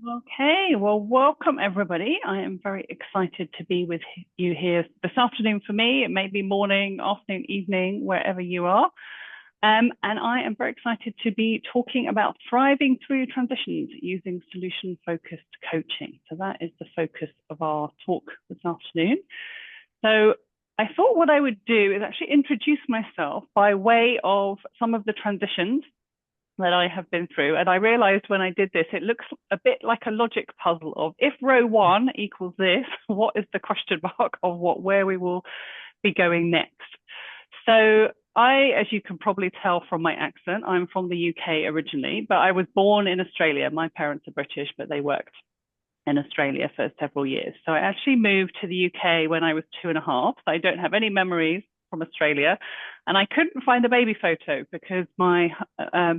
Okay, well, welcome everybody. I am very excited to be with you here this afternoon for me. It may be morning, afternoon, evening, wherever you are. And I am very excited to be talking about thriving through transitions using solution-focused coaching. So that is the focus of our talk this afternoon. So I thought what I would do is actually introduce myself by way of some of the transitions that I have been through. And I realized when I did this, it looks a bit like a logic puzzle of if row one equals this, what is the question mark of where we will be going next? So as you can probably tell from my accent, I'm from the UK originally, but I was born in Australia. My parents are British, but they worked in Australia for several years. So I actually moved to the UK when I was 2.5. So I don't have any memories from Australia. And I couldn't find a baby photo because my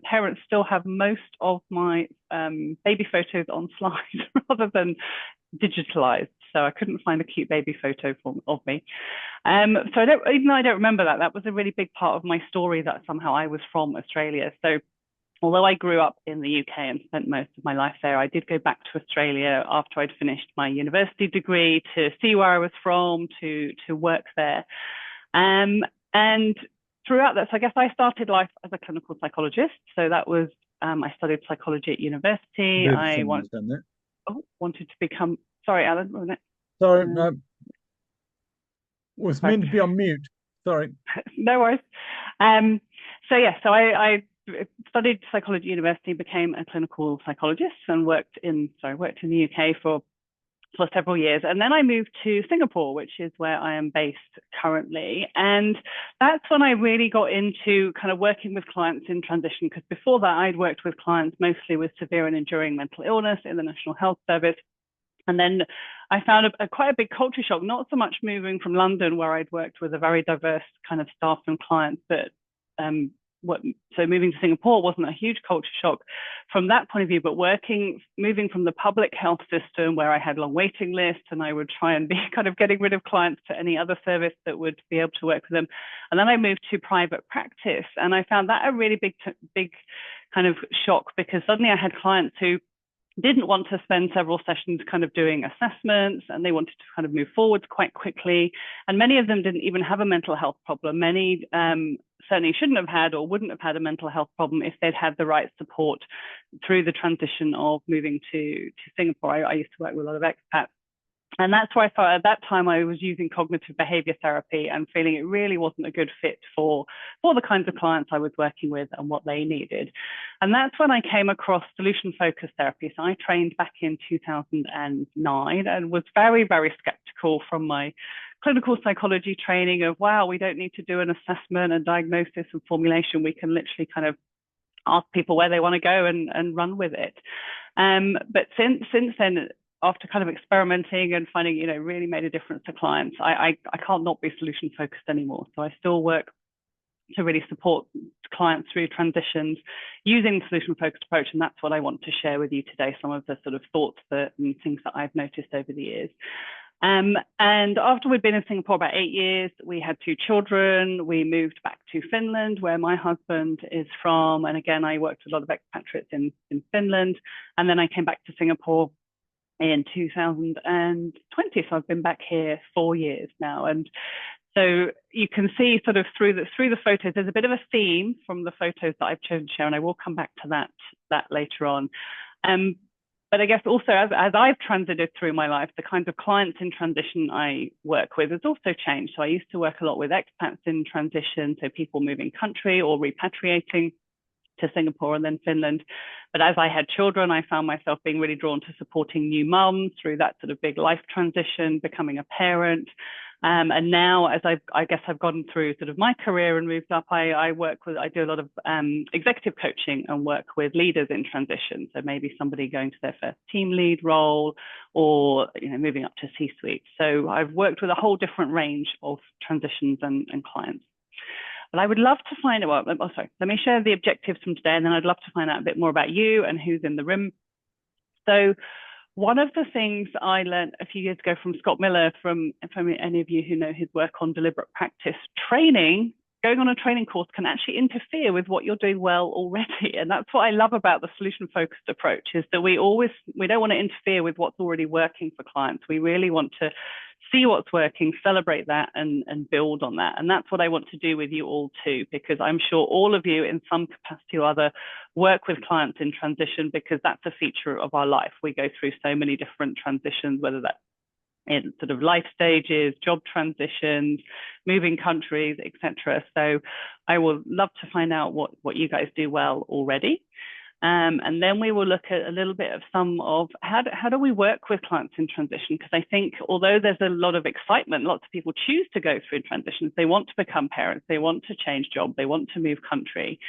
parents still have most of my baby photos on slides rather than digitalized. So I couldn't find a cute baby photo of me. So even though I don't remember that, that was a really big part of my story that somehow I was from Australia. So although I grew up in the UK and spent most of my life there, I did go back to Australia after I'd finished my university degree to see where I was from, to work there. And throughout that, so I guess I started life as a clinical psychologist. So that was, I studied psychology at university. Wanted to become, sorry, Alan, wasn't it? Sorry, no, was Sorry. meant to be on mute. Sorry. No worries. So I studied psychology at university, became a clinical psychologist, and worked in the UK for several years. And then I moved to Singapore, which is where I am based currently. And that's when I really got into kind of working with clients in transition, because before that, I'd worked with clients mostly with severe and enduring mental illness in the National Health Service. And then I found quite a big culture shock, not so much moving from London, where I'd worked with a very diverse kind of staff and clients, but so moving to Singapore wasn't a huge culture shock from that point of view, but moving from the public health system where I had long waiting lists and I would try and be kind of getting rid of clients to any other service that would be able to work with them. And then I moved to private practice, and I found that a really big kind of shock, because suddenly I had clients who didn't want to spend several sessions kind of doing assessments, and they wanted to kind of move forward quite quickly. And many of them didn't even have a mental health problem. Many certainly shouldn't have had or wouldn't have had a mental health problem if they'd had the right support through the transition of moving to Singapore. I used to work with a lot of expats. And that's why I thought at that time I was using cognitive behavior therapy and feeling it really wasn't a good fit for the kinds of clients I was working with and what they needed. And that's when I came across solution-focused therapy. So I trained back in 2009 and was very, very skeptical from my clinical psychology training of, wow, we don't need to do an assessment and diagnosis and formulation. We can literally kind of ask people where they want to go and run with it. But since then, after kind of experimenting and finding, really made a difference to clients, I can't not be solution focused anymore. So I still work to really support clients through transitions using the solution focused approach. And that's what I want to share with you today, some of the sort of thoughts and things that I've noticed over the years. And after we'd been in Singapore about 8 years, we had 2 children. We moved back to Finland, where my husband is from. And again, I worked with a lot of expatriates in Finland. And then I came back to Singapore in 2020. So I've been back here 4 years now. And so you can see sort of through the photos, there's a bit of a theme from the photos that I've chosen to share, and I will come back to that later on. But I guess also as I've transited through my life, the kinds of clients in transition I work with has also changed. So I used to work a lot with expats in transition, so people moving country or repatriating to Singapore and then Finland. But as I had children, I found myself being really drawn to supporting new mums through that sort of big life transition, becoming a parent. And now, as I guess I've gone through sort of my career and moved up, I do a lot of executive coaching and work with leaders in transition. So maybe somebody going to their first team lead role, or moving up to C-suite. So I've worked with a whole different range of transitions and clients. But I would love to find out, let me share the objectives from today, and then I'd love to find out a bit more about you and who's in the room. So one of the things I learned a few years ago from Scott Miller, from any of you who know his work on deliberate practice, training going on a training course can actually interfere with what you're doing well already. And that's what I love about the solution-focused approach, is that we don't want to interfere with what's already working for clients. We really want to see what's working, celebrate that, and build on that. And that's what I want to do with you all too, because I'm sure all of you in some capacity or other work with clients in transition, because that's a feature of our life. We go through so many different transitions, whether that's in sort of life stages, job transitions, moving countries, etc. So I will love to find out what you guys do well already. And then we will look at a little bit of some of how do we work with clients in transition? Because I think although there's a lot of excitement, lots of people choose to go through transitions. They want to become parents, they want to change job, they want to move country.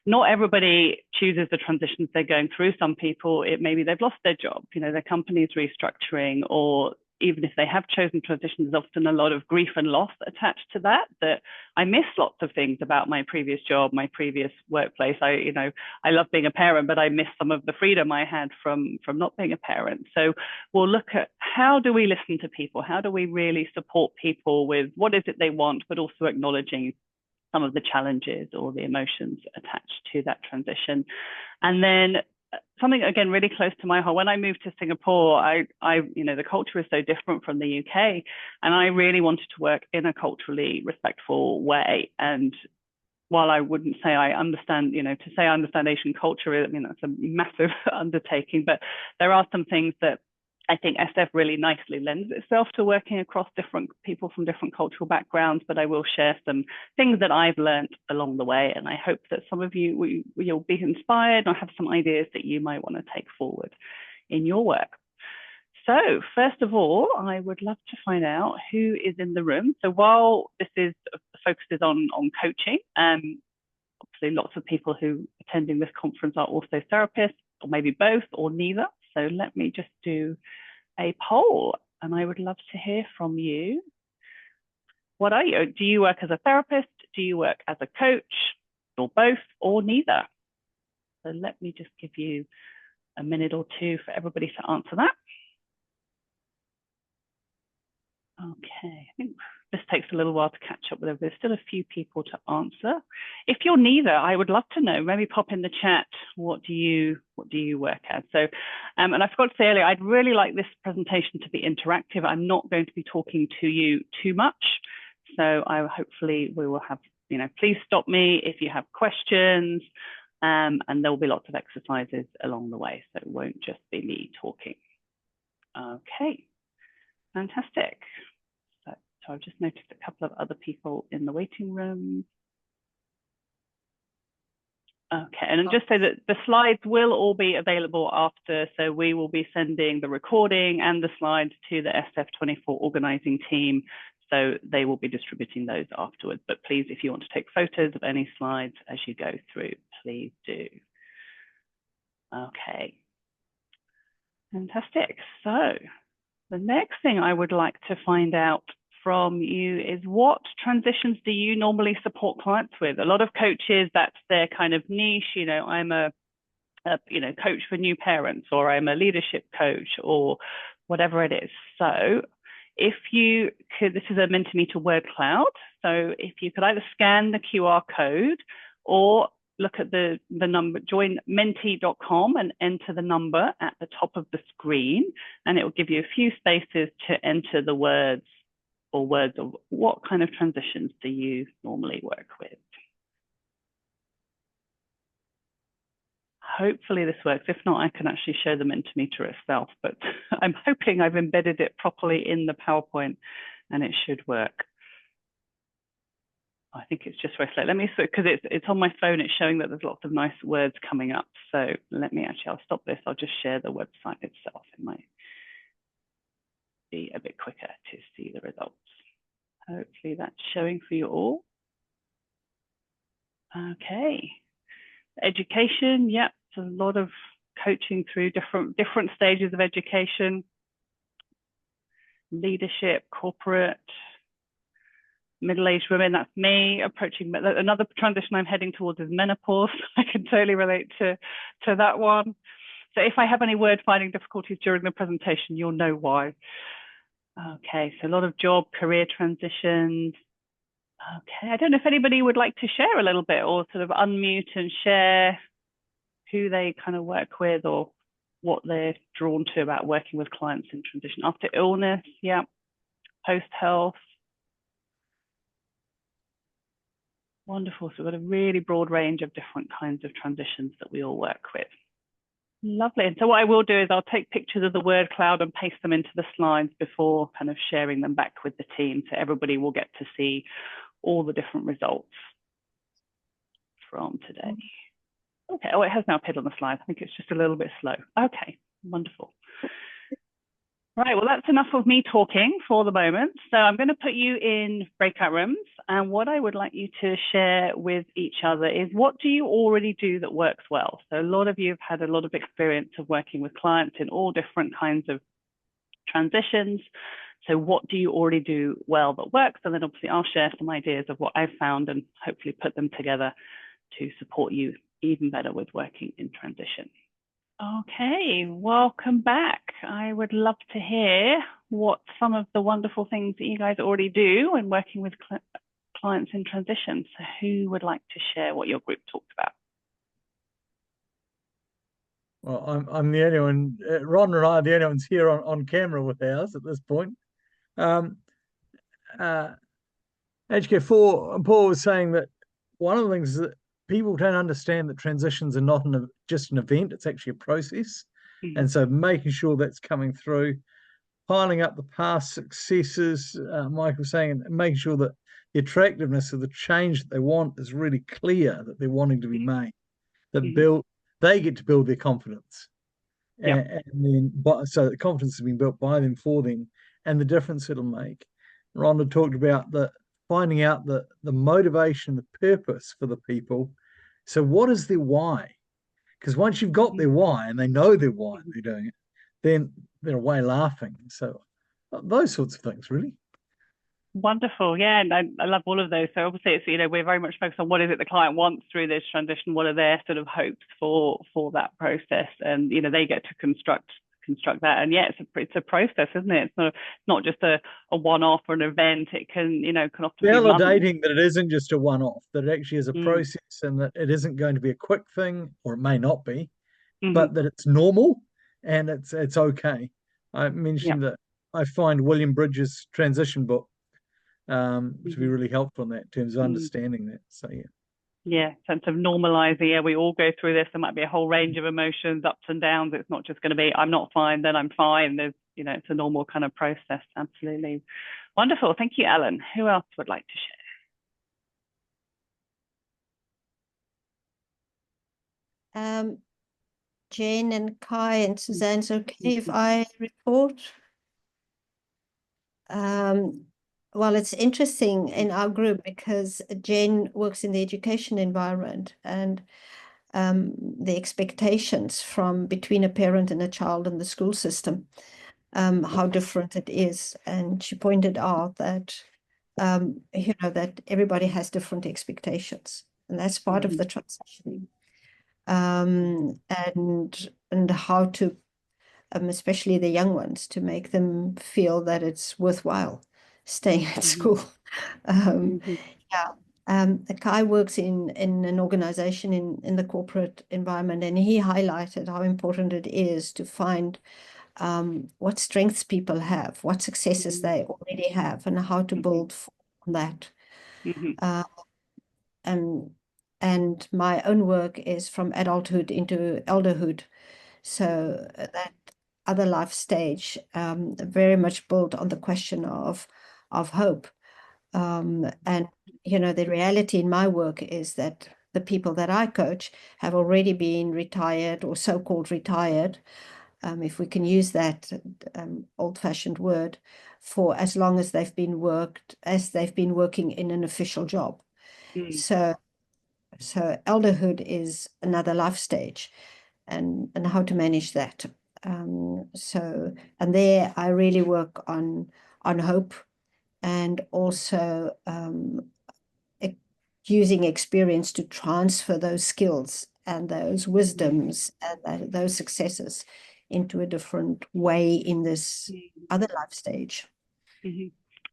Not everybody chooses the transitions they're going through. Some people, it maybe they've lost their job, their company's restructuring, or even if they have chosen transitions, there's often a lot of grief and loss attached to that I miss lots of things about my previous job, my previous workplace. I love being a parent, but I miss some of the freedom I had from not being a parent. So we'll look at how do we listen to people? How do we really support people with what is it they want, but also acknowledging some of the challenges or the emotions attached to that transition. And then something again really close to my heart. When I moved to Singapore, the culture is so different from the UK, and I really wanted to work in a culturally respectful way. And while I wouldn't say I understand, to say I understand Asian culture, that's a massive undertaking. But there are some things that I think SF really nicely lends itself to working across different people from different cultural backgrounds, but I will share some things that I've learned along the way. And I hope that some of you, you'll be inspired or have some ideas that you might want to take forward in your work. So first of all, I would love to find out who is in the room. So while this is focuses on coaching, obviously lots of people who are attending this conference are also therapists, or maybe both or neither. So let me just do a poll, and I would love to hear from you. What are you? Do you work as a therapist? Do you work as a coach, or both, or neither? So let me just give you a minute or two for everybody to answer that. Okay, I think this takes a little while to catch up with everybody. There's still a few people to answer. If you're neither, I would love to know. Maybe pop in the chat. What do you work as? So, and I forgot to say earlier, I'd really like this presentation to be interactive. I'm not going to be talking to you too much. So hopefully we will have, please stop me if you have questions, and there will be lots of exercises along the way. So it won't just be me talking. Okay, fantastic. So I've just noticed a couple of other people in the waiting room. Okay, and just say that the slides will all be available after, so we will be sending the recording and the slides to the SF24 organizing team, so they will be distributing those afterwards. But please, if you want to take photos of any slides as you go through, please do. Okay, fantastic. So the next thing I would like to find out from you is, what transitions do you normally support clients with? A lot of coaches, that's their kind of niche. I'm a coach for new parents, or I'm a leadership coach, or whatever it is. So if you could, this is a Mentimeter word cloud. So if you could either scan the QR code or look at the number, join menti.com and enter the number at the top of the screen, and it will give you a few spaces to enter the words of what kind of transitions do you normally work with. Hopefully this works. If not, I can actually show the Mentimeter itself, but I'm hoping I've embedded it properly in the PowerPoint and it should work. I think it's just very slow. Let me, because it's on my phone, it's showing that there's lots of nice words coming up. So let me I'll stop this. I'll just share the website itself. It might be a bit quicker to see the results. Hopefully that's showing for you all. Okay. Education, yep, it's a lot of coaching through different stages of education. Leadership, corporate, middle-aged women, that's me. Approaching another transition I'm heading towards is menopause. I can totally relate to that one. So if I have any word finding difficulties during the presentation, you'll know why. Okay, so a lot of job, career transitions, Okay, I don't know if anybody would like to share a little bit or sort of unmute and share who they kind of work with or what they're drawn to about working with clients in transition after illness, yeah, post-health. Wonderful. So we've got a really broad range of different kinds of transitions that we all work with. Lovely. And so what I will do is I'll take pictures of the word cloud and paste them into the slides before kind of sharing them back with the team. So everybody will get to see all the different results from today. Okay. Oh, it has now appeared on the slide. I think it's just a little bit slow. Okay. Wonderful. Right, well, that's enough of me talking for the moment. So I'm going to put you in breakout rooms. And what I would like you to share with each other is, what do you already do that works well? So a lot of you have had a lot of experience of working with clients in all different kinds of transitions. So what do you already do well that works? And then obviously I'll share some ideas of what I've found and hopefully put them together to support you even better with working in transition. Okay, welcome back. I would love to hear what some of the wonderful things that you guys already do when working with clients in transition. So who would like to share what your group talked about? Well, I'm the only one. Ron and I are the only ones here on camera with ours at this point. HK4, Paul was saying that one of the things is that people don't understand that transitions are not just an event, it's actually a process. Mm-hmm. And so making sure that's coming through, piling up the past successes, Mike was saying, and making sure that the attractiveness of the change that they want is really clear, that they're wanting to be made, that they get to build their confidence. Yep. And then, so the confidence has been built by them, for them, and the difference it'll make. Rhonda talked about finding out the motivation, the purpose for the people. So what is their why? Because once you've got their why and they know their why, they're doing it, then they're away laughing. So those sorts of things, really. Wonderful. Yeah, and I love all of those. So obviously it's, we're very much focused on what is it the client wants through this transition, what are their sort of hopes for that process, and they get to construct that. And yeah, it's a process, isn't it? It's not just a one-off or an event. It can often be validating that it isn't just a one-off, that it actually is a process, and that it isn't going to be a quick thing, or it may not be, but that it's normal and it's okay. I mentioned that I find William Bridges' transition book to be really helpful in that, in terms of understanding that. So yeah, sense of normalizing. Yeah, we all go through this. There might be a whole range of emotions, ups and downs. It's not just going to be, I'm not fine, then I'm fine. There's, it's a normal kind of process. Absolutely. Wonderful. Thank you, Ellen. Who else would like to share? Jane and Kai and Suzanne's okay if I report? Well, it's interesting in our group because Jane works in the education environment, and the expectations from between a parent and a child in the school system, how different it is. And she pointed out that, that everybody has different expectations, and that's part of the transition. And how to, especially the young ones, to make them feel that it's worthwhile staying at school. Kai works in an organization in the corporate environment, and he highlighted how important it is to find what strengths people have, what successes they already have, and how to build on that. And my own work is from adulthood into elderhood. So that other life stage, very much built on the question of hope. And, the reality in my work is that the people that I coach have already been retired, or so-called retired, if we can use that old-fashioned word, for as long as they've been working in an official job. So elderhood is another life stage, and how to manage that. And there I really work on hope, and also using experience to transfer those skills and those wisdoms and those successes into a different way in this other life stage.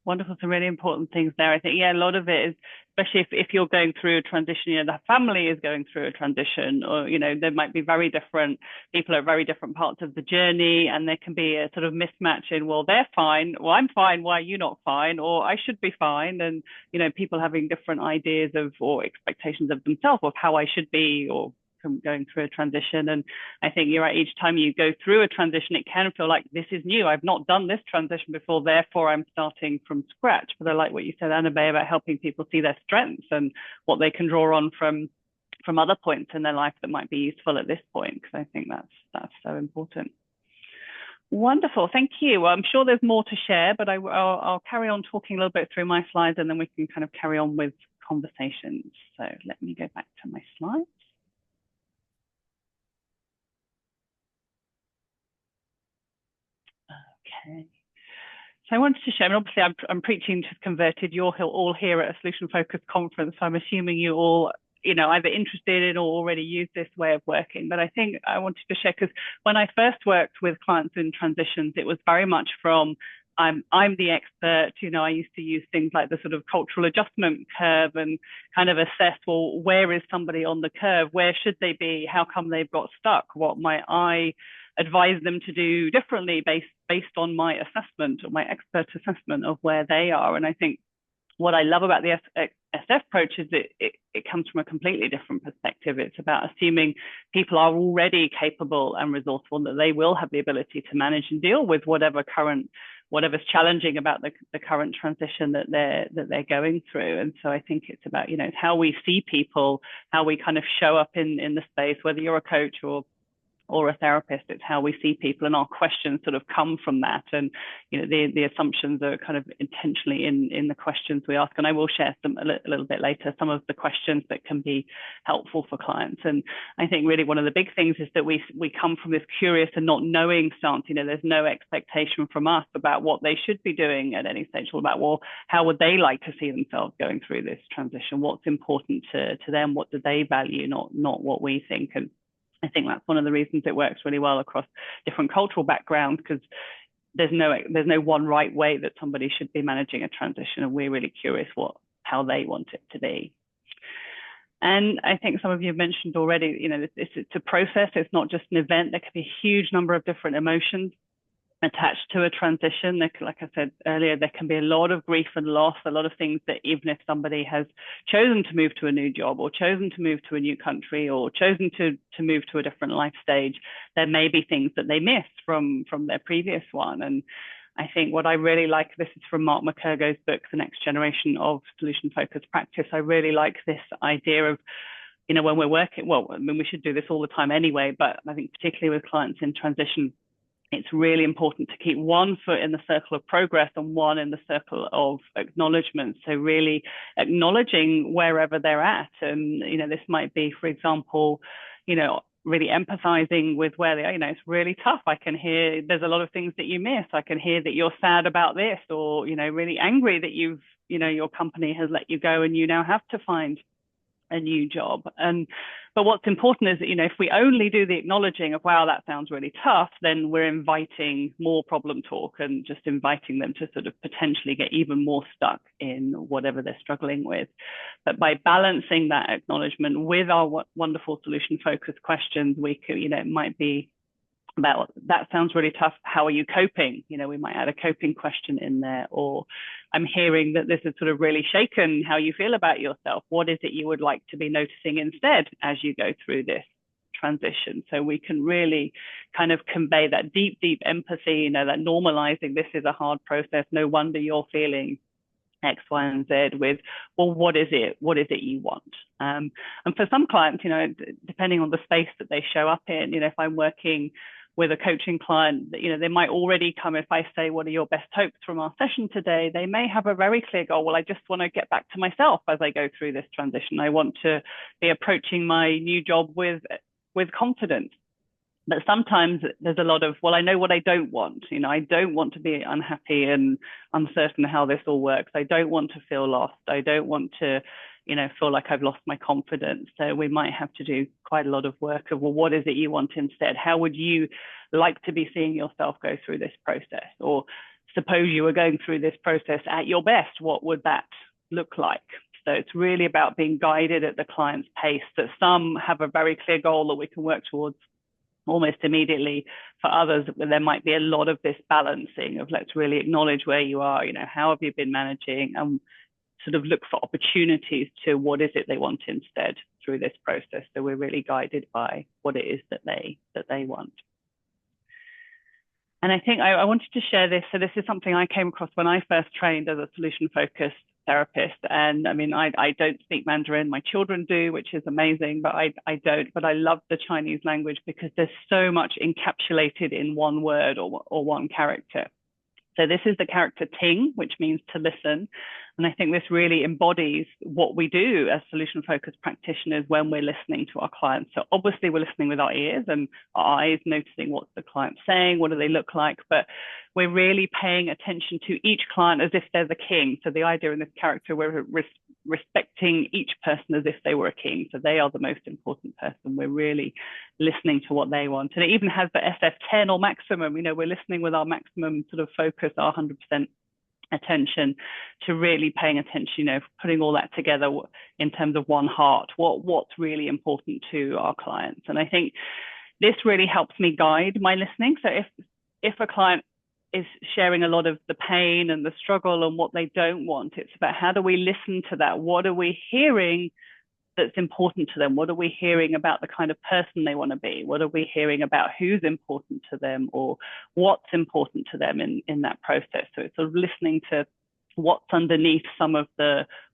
Wonderful. Some really important things there. I think, yeah, a lot of it is, especially if you're going through a transition, you know, the family is going through a transition, or, you know, there might be very different people at very different parts of the journey, and there can be a sort of mismatch in, well, they're fine, well, I'm fine, why are you not fine? Or I should be fine. And, you know, people having different ideas of, or expectations of themselves, of how I should be, or from going through a transition. And I think you're right, each time you go through a transition, it can feel like this is new. I've not done this transition before, therefore I'm starting from scratch. But I like what you said, Annabelle, about helping people see their strengths and what they can draw on from other points in their life that might be useful at this point, because I think that's so important. Wonderful, thank you. Well, I'm sure there's more to share, but I'll carry on talking a little bit through my slides, and then we can kind of carry on with conversations. So let me go back to my slides. Okay. So I wanted to share, and obviously I'm preaching to converted. You're all here at a solution focused conference, so I'm assuming you all, you know, either interested in or already use this way of working. But I think I wanted to share, because when I first worked with clients in transitions, it was very much from I'm the expert. You know, I used to use things like the sort of cultural adjustment curve and kind of assess, well, where is somebody on the curve? Where should they be? How come they've got stuck? What might I advise them to do differently based on my assessment, or my expert assessment of where they are? And I think what I love about the SF approach is that it comes from a completely different perspective. It's about assuming people are already capable and resourceful, and that they will have the ability to manage and deal with whatever's challenging about the current transition that they're going through. And so I think it's about, you know, how we see people, how we kind of show up in the space, whether you're a coach or a therapist. It's how we see people, and our questions sort of come from that. And, you know, the assumptions are kind of intentionally in the questions we ask. And I will share some a little bit later, some of the questions that can be helpful for clients. And I think really one of the big things is that we come from this curious and not knowing stance. You know, there's no expectation from us about what they should be doing at any stage, or about, well, how would they like to see themselves going through this transition? What's important to them? What do they value? Not what we think. And I think that's one of the reasons it works really well across different cultural backgrounds, because there's no one right way that somebody should be managing a transition, and we're really curious how they want it to be. And I think some of you have mentioned already, you know, it's a process. It's not just an event. There can be a huge number of different emotions attached to a transition. Like I said earlier, there can be a lot of grief and loss, a lot of things that even if somebody has chosen to move to a new job, or chosen to move to a new country, or chosen to move to a different life stage, there may be things that they miss from their previous one. And I think what I really like, this is from Mark McCurgo's book, The Next Generation of Solution-Focused Practice. I really like this idea of, you know, when we're working, well, I mean, we should do this all the time anyway, but I think particularly with clients in transition, it's really important to keep one foot in the circle of progress and one in the circle of acknowledgement. So really acknowledging wherever they're at. And, you know, this might be, for example, you know, really empathizing with where they are. You know, it's really tough. I can hear there's a lot of things that you miss. I can hear that you're sad about this, or, you know, really angry that your company has let you go and you now have to find a new job. But what's important is that, you know, if we only do the acknowledging of, wow, that sounds really tough, then we're inviting more problem talk and just inviting them to sort of potentially get even more stuck in whatever they're struggling with. But by balancing that acknowledgement with our wonderful solution focused questions, we could, you know, it might be about, that sounds really tough, how are you coping? You know, we might add a coping question in there. Or I'm hearing that this is sort of really shaken how you feel about yourself. What is it you would like to be noticing instead as you go through this transition? So we can really kind of convey that deep empathy, you know, that normalizing this is a hard process. No wonder you're feeling X, Y, and Z with, well, what is it you want? And for some clients, you know, depending on the space that they show up in, you know, if I'm working with a coaching client, you know, they might already come, if I say, what are your best hopes from our session today? They may have a very clear goal. Well, I just want to get back to myself as I go through this transition. I want to be approaching my new job with confidence. But sometimes there's a lot of, well, I know what I don't want. You know, I don't want to be unhappy and uncertain how this all works. I don't want to feel lost. I don't want to, you know, feel like I've lost my confidence. So we might have to do quite a lot of work of, well, what is it you want instead? How would you like to be seeing yourself go through this process? Or suppose you were going through this process at your best, what would that look like? So it's really about being guided at the client's pace, that some have a very clear goal that we can work towards almost immediately. For others, there might be a lot of this balancing of, let's really acknowledge where you are, how have you been managing, and sort of look for opportunities to what is it they want instead through this process. So we're really guided by what it is that they want. And I think I wanted to share this. So this is something I came across when I first trained as a solution-focused therapist. And I mean, I don't speak Mandarin. My children do, which is amazing, but I don't. But I love the Chinese language because there's so much encapsulated in one word or one character. So this is the character tīng, which means to listen. And I think this really embodies what we do as solution-focused practitioners when we're listening to our clients. So obviously we're listening with our ears and our eyes, noticing what the client's saying, what do they look like, but we're really paying attention to each client as if they're the king. So the idea in this character, we're respecting each person as if they were a king. So they are the most important person. We're really listening to what they want. And it even has the SF10 or maximum, we're listening with our maximum sort of focus, our 100% attention, to really paying attention, putting all that together in terms of one heart, what's really important to our clients. And I think this really helps me guide my listening. So if a client is sharing a lot of the pain and the struggle and what they don't want, it's about how do we listen to that? What are we hearing that's important to them? What are we hearing about the kind of person they want to be? What are we hearing about who's important to them or what's important to them in that process? So it's sort of listening to what's underneath some of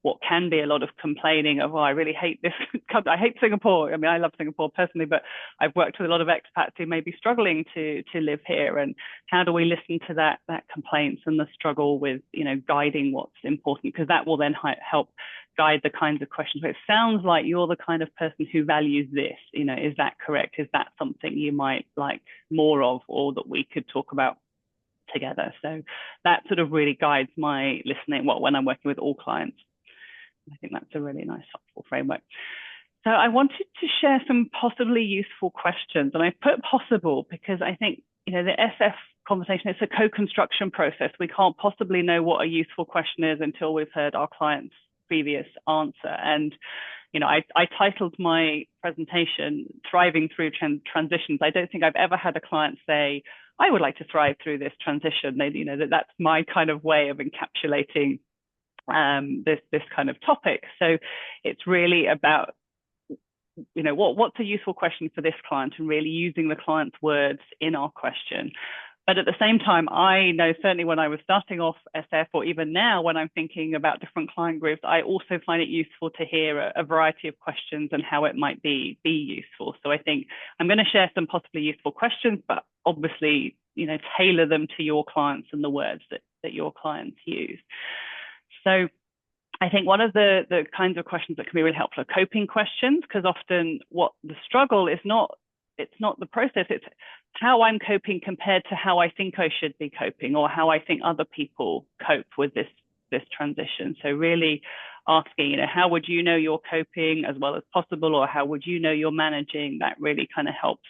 what can be a lot of complaining of, I really hate this country. I hate Singapore. I mean, I love Singapore personally, but I've worked with a lot of expats who may be struggling to live here. And how do we listen to that complaints and the struggle with, guiding what's important? Because that will then help guide the kinds of questions. But it sounds like you're the kind of person who values this. Is that correct? Is that something you might like more of, or that we could talk about together? So that sort of really guides my listening when I'm working with all clients. I think that's a really nice, helpful framework. So I wanted to share some possibly useful questions, and I put possible because I think, the SF conversation, it's a co-construction process. We can't possibly know what a useful question is until we've heard our client's previous answer. And I titled my presentation "Thriving Through Transitions." I don't think I've ever had a client say, I would like to thrive through this transition. That's my kind of way of encapsulating this kind of topic. So it's really about, what's a useful question for this client, and really using the client's words in our question. But at the same time, I know certainly when I was starting off SF, or even now when I'm thinking about different client groups, I also find it useful to hear a variety of questions and how it might be useful. So I think I'm going to share some possibly useful questions, but obviously, tailor them to your clients and the words that your clients use. So I think one of the kinds of questions that can be really helpful are coping questions, because often what the struggle is it's not the process, it's how I'm coping compared to how I think I should be coping, or how I think other people cope with this transition. So really asking, how would you know you're coping as well as possible, or how would you know you're managing? That really kind of helps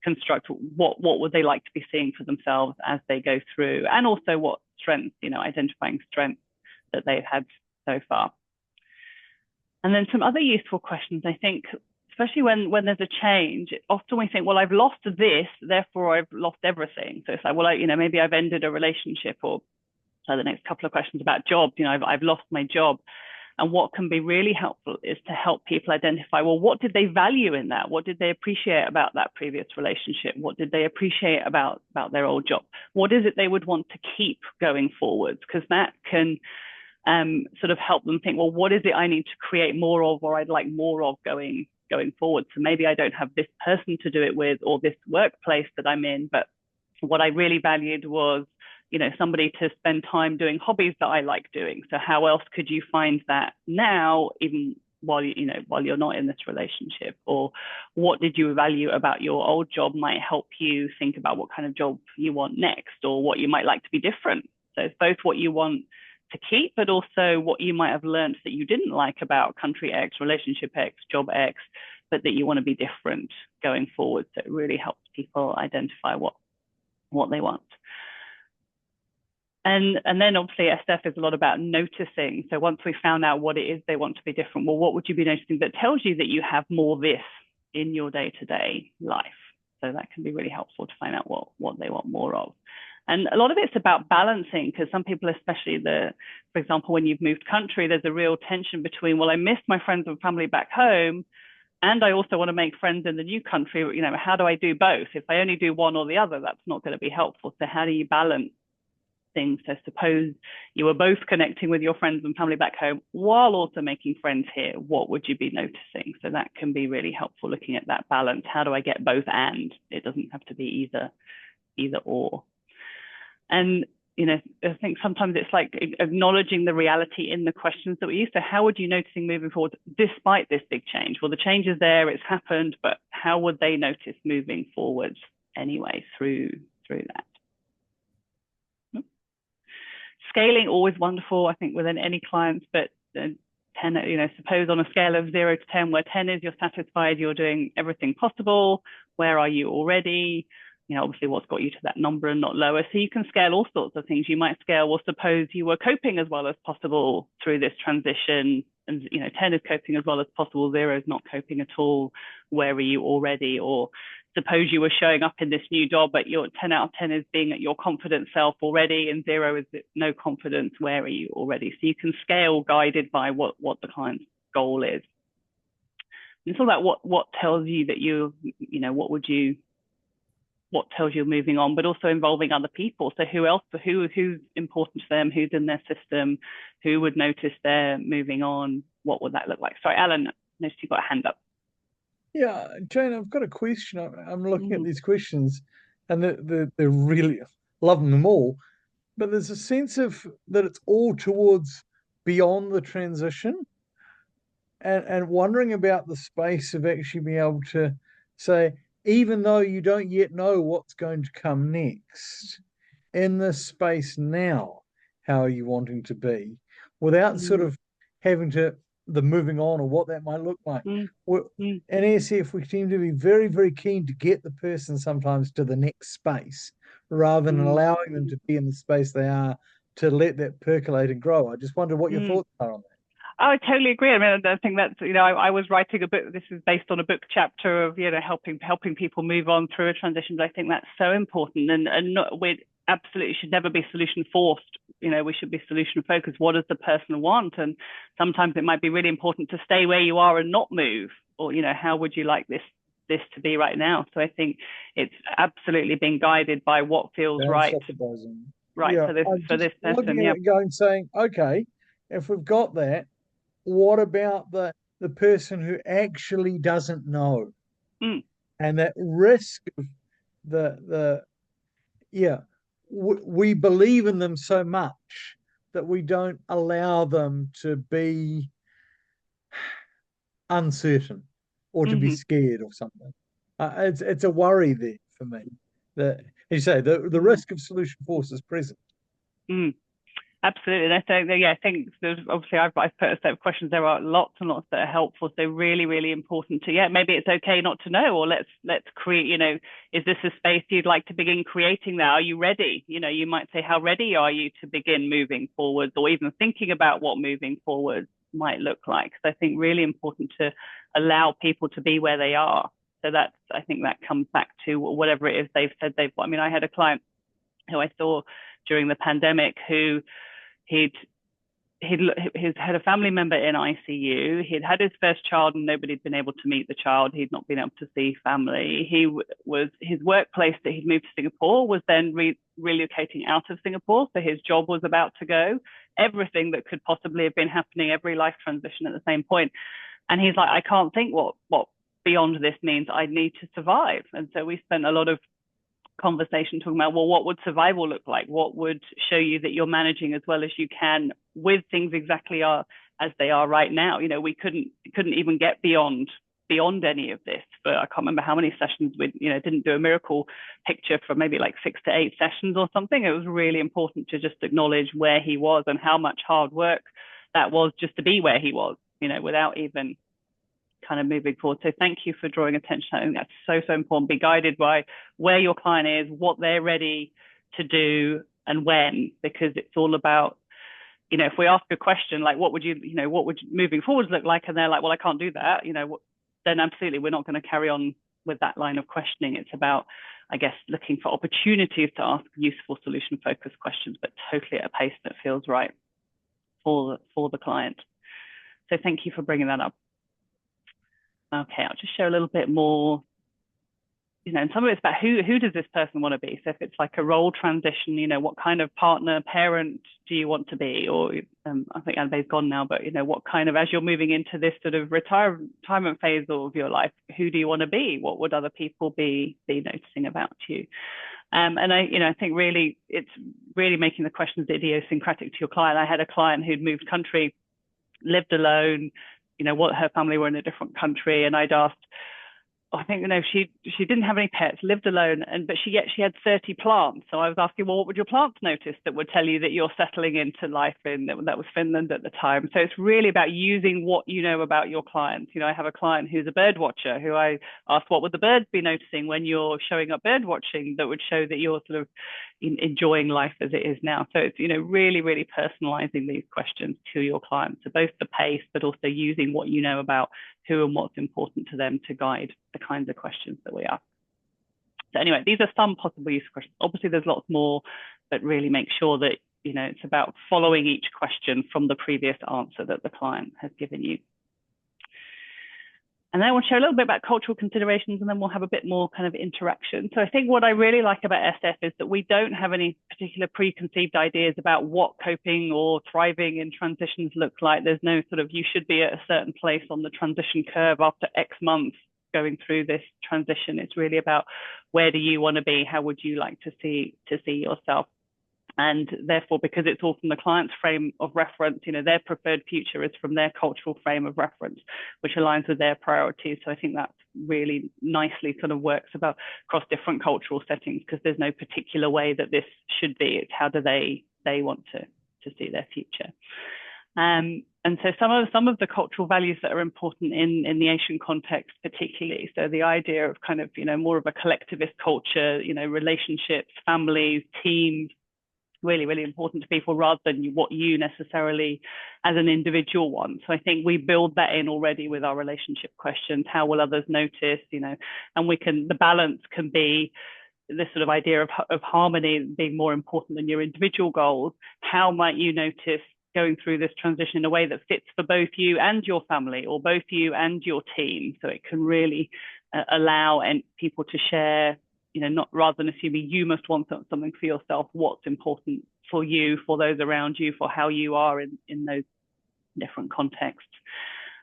construct what would they like to be seeing for themselves as they go through, and also what strengths, identifying strengths that they've had so far. And then some other useful questions, I think, especially when there's a change, often we think, well, I've lost this, therefore I've lost everything. So it's like, well, maybe I've ended a relationship, or so the next couple of questions about jobs, I've lost my job. And what can be really helpful is to help people identify, well, what did they value in that? What did they appreciate about that previous relationship? What did they appreciate about their old job? What is it they would want to keep going forwards? Because that can sort of help them think, well, what is it I need to create more of, or I'd like more of going forward? So maybe I don't have this person to do it with, or this workplace that I'm in, but what I really valued was, somebody to spend time doing hobbies that I like doing. So how else could you find that now, even while you're not in this relationship? Or what did you value about your old job might help you think about what kind of job you want next, or what you might like to be different. So it's both what you want to keep, but also what you might have learned that you didn't like about country X, relationship X, job X, but that you want to be different going forward. So it really helps people identify what they want. And then obviously SF is a lot about noticing. So once we found out what it is they want to be different, well, what would you be noticing that tells you that you have more this in your day-to-day life? So that can be really helpful to find out what they want more of. And a lot of it's about balancing, because some people, especially for example, when you've moved country, there's a real tension between, well, I miss my friends and family back home, and I also want to make friends in the new country. You know, how do I do both? If I only do one or the other, that's not going to be helpful. So how do you balance things? So suppose you were both connecting with your friends and family back home while also making friends here, what would you be noticing? So that can be really helpful, looking at that balance. How do I get both? And it doesn't have to be either or. And you know, I think sometimes it's like acknowledging the reality in the questions that we use. So how would you noticing moving forward despite this big change? Well, the change is there, it's happened, but how would they notice moving forward anyway through that? Scaling, always wonderful, I think, within any clients, but 10, you know, suppose on a scale of 0 to 10, where 10 is you're satisfied, you're doing everything possible, where are you already? You know, obviously what's got you to that number and not lower. So you can scale all sorts of things. You might scale, well, suppose you were coping as well as possible through this transition, and you know, 10 is coping as well as possible, 0 is not coping at all, where are you already? Or suppose you were showing up in this new job, but your 10 out of 10 is being at your confident self already, and 0 is no confidence, where are you already? So you can scale guided by what the client's goal is. And it's all about what tells you that you know, what tells you moving on, but also involving other people. So who else, who's important to them, who's in their system, who would notice they're moving on, what would that look like? Sorry, Alan, I noticed you've got a hand up. Yeah, Jane, I've got a question. I'm looking at these questions, and they're really loving them all, but there's a sense of that it's all towards beyond the transition, and wondering about the space of actually being able to say, even though you don't yet know what's going to come next, in this space now, how are you wanting to be, without sort of having to the moving on or what that might look like. In ASF, we seem to be very, very keen to get the person sometimes to the next space, rather than allowing them to be in the space they are, to let that percolate and grow. I just wonder what your thoughts are on that. I totally agree. I mean, I think that's, you know, I was writing a book. This is based on a book chapter of, you know, helping people move on through a transition. But I think that's so important, and we absolutely should never be solution forced. You know, we should be solution focused. What does the person want? And sometimes it might be really important to stay where you are and not move. Or, you know, how would you like this to be right now? So I think it's absolutely being guided by what feels right. Right, yeah, for this person. Yeah. Going, saying, okay, if we've got that, what about the person who actually doesn't know, and that risk of we believe in them so much that we don't allow them to be uncertain or to be scared or something. It's a worry there for me, that, as you say, the risk of solution force is present. Absolutely. And I think there's obviously, I've put a set of questions. There are lots and lots that are helpful. So really, really important to, maybe it's okay not to know, or let's create, you know, is this a space you'd like to begin creating now? Are you ready? You know, you might say, how ready are you to begin moving forwards, or even thinking about what moving forward might look like? So I think really important to allow people to be where they are. So I think that comes back to whatever it is they've said they've got. I mean, I had a client who I saw during the pandemic who he'd had a family member in ICU. He'd had his first child and nobody'd been able to meet the child. He'd not been able to see family. His workplace that he'd moved to Singapore was then relocating out of Singapore. So his job was about to go. Everything that could possibly have been happening, every life transition at the same point. And he's like, I can't think what beyond this means. I need to survive. And so we spent a lot of conversation talking about, well, what would survival look like? What would show you that you're managing as well as you can with things exactly as they are right now? You know, we couldn't even get beyond any of this. But I can't remember how many sessions we, you know, didn't do a miracle picture for maybe like 6 to 8 sessions or something. It was really important to just acknowledge where he was and how much hard work that was just to be where he was, you know, without even kind of moving forward. So thank you for drawing attention. I think that's so important. Be guided by where your client is, what they're ready to do, and when, because it's all about, if we ask a question like, what would moving forwards look like? And they're like, well, I can't do that, then absolutely, we're not going to carry on with that line of questioning. It's about, I guess, looking for opportunities to ask useful solution-focused questions, but totally at a pace that feels right for the client. So thank you for bringing that up. Okay, I'll just share a little bit more. And some of it's about who does this person want to be? So if it's like a role transition, what kind of partner, parent do you want to be? Or I think Anne's gone now, but what kind of, as you're moving into this sort of retirement phase of your life, who do you want to be? What would other people be noticing about you? And I think really it's really making the questions idiosyncratic to your client. I had a client who'd moved country, lived alone, what her family were in a different country, and I'd asked, I think, she didn't have any pets, lived alone, but she had 30 plants. So I was asking, well, what would your plants notice that would tell you that you're settling into life in, that was Finland at the time. So it's really about using what you know about your clients. I have a client who's a bird watcher who I asked, what would the birds be noticing when you're showing up bird watching that would show that you're sort of enjoying life as it is now. So it's, really, really personalizing these questions to your clients. So both the pace, but also using what you know about who and what's important to them to guide the kinds of questions that we ask. So anyway, these are some possible use questions. Obviously, there's lots more, but really make sure that, it's about following each question from the previous answer that the client has given you. And then I want to share a little bit about cultural considerations, and then we'll have a bit more kind of interaction. So I think what I really like about SF is that we don't have any particular preconceived ideas about what coping or thriving in transitions looks like. There's no sort of, you should be at a certain place on the transition curve after X months going through this transition. It's really about, where do you want to be? How would you like to see yourself? And therefore, because it's all from the client's frame of reference, their preferred future is from their cultural frame of reference, which aligns with their priorities. So I think that really nicely sort of works about across different cultural settings, because there's no particular way that this should be. It's how do they want to see their future. And so some of the cultural values that are important in the Asian context, particularly, so the idea of kind of, more of a collectivist culture, relationships, families, teams, really, really important to people, rather than what you necessarily as an individual want. So I think we build that in already with our relationship questions. How will others notice, and the balance can be this sort of idea of harmony being more important than your individual goals. How might you notice going through this transition in a way that fits for both you and your family, or both you and your team? So it can really allow people to share, not, rather than assuming you must want something for yourself, what's important for you, for those around you, for how you are in those different contexts.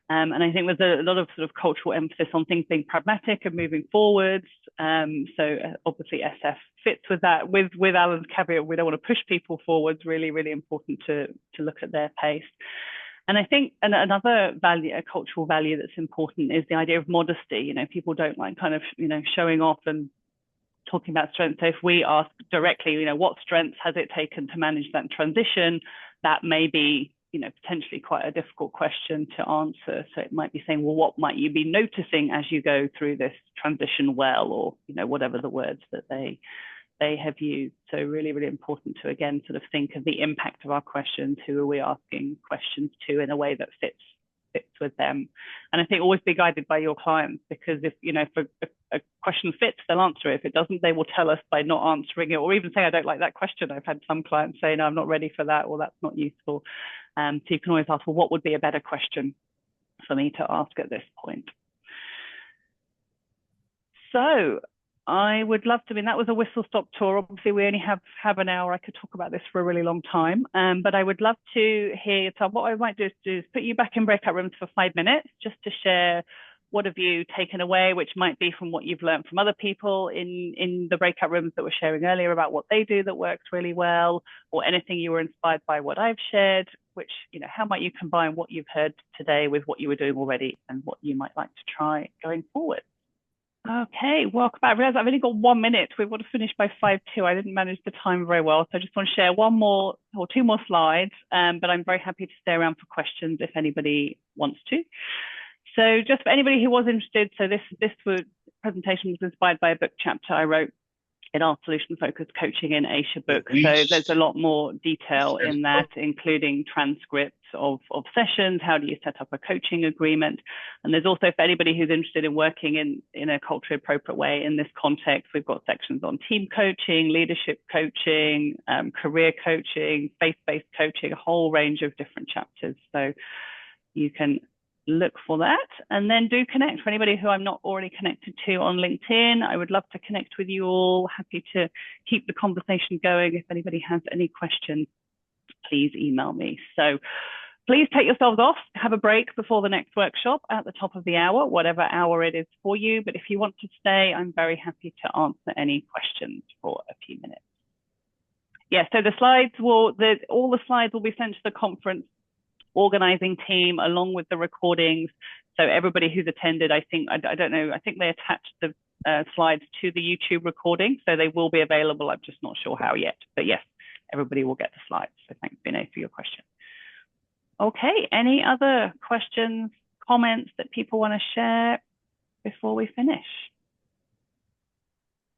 And I think there's a lot of sort of cultural emphasis on things being pragmatic and moving forwards. So obviously SF fits with that. With Alan's caveat, we don't want to push people forwards. Really, really important to look at their pace. And I think another value, a cultural value that's important, is the idea of modesty. People don't like kind of, showing off and talking about strength. So if we ask directly, what strengths has it taken to manage that transition, that may be, potentially quite a difficult question to answer. So it might be saying, well, what might you be noticing as you go through this transition well, or, whatever the words that they have used. So really, really important to, again, sort of think of the impact of our questions. Who are we asking questions to in a way that fits with them? And I think always be guided by your clients, because if a question fits, they'll answer it. If it doesn't, they will tell us by not answering it, or even say, I don't like that question. I've had some clients say, no, I'm not ready for that, or that's not useful. So you can always ask, well, what would be a better question for me to ask at this point? So I would love to, that was a whistle-stop tour. Obviously, we only have an hour. I could talk about this for a really long time, but I would love to hear. So what I might do is put you back in breakout rooms for 5 minutes, just to share what have you taken away, which might be from what you've learned from other people in the breakout rooms that were sharing earlier about what they do that works really well, or anything you were inspired by what I've shared, which, how might you combine what you've heard today with what you were doing already and what you might like to try going forward. Okay, welcome back. I realize I've only got 1 minute. We want to finish by 5:02. I didn't manage the time very well, so I just want to share one more or two more slides, but I'm very happy to stay around for questions if anybody wants to. So just for anybody who was interested, so this presentation was inspired by a book chapter I wrote in our solution-focused coaching in Asia book. So there's a lot more detail in that, including transcripts of sessions. How do you set up a coaching agreement? And there's also, for anybody who's interested in working in a culturally appropriate way in this context, we've got sections on team coaching, leadership coaching, career coaching, faith-based coaching, a whole range of different chapters. So you can look for that, and then do connect. For anybody who I'm not already connected to on LinkedIn, I would love to connect with you all. Happy to keep the conversation going. If anybody has any questions, please email me. So please take yourselves off, have a break before the next workshop at the top of the hour, whatever hour it is for you. But if you want to stay, I'm very happy to answer any questions for a few minutes. Yeah, so the slides all the slides will be sent to the conference organizing team along with the recordings. So everybody who's attended, I think, I don't know, I think they attached the slides to the YouTube recording, so they will be available. I'm just not sure how yet, but yes, everybody will get the slides. So thanks, Vinay, for your question. Okay, any other questions, comments that people want to share before we finish?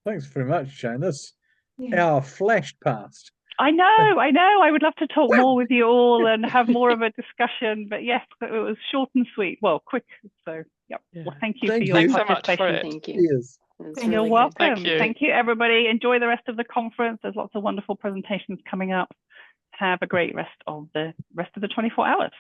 Thanks very much, Jane. This hour flashed past. I know. I would love to talk more with you all and have more of a discussion, but yes, it was short and sweet. Well, quick. So, yep. Yeah. Well, thank you for your participation. So much for it. Thank you. Yes. Really You're welcome. Thank you. Thank you, everybody. Enjoy the rest of the conference. There's lots of wonderful presentations coming up. Have a great rest of the 24 hours.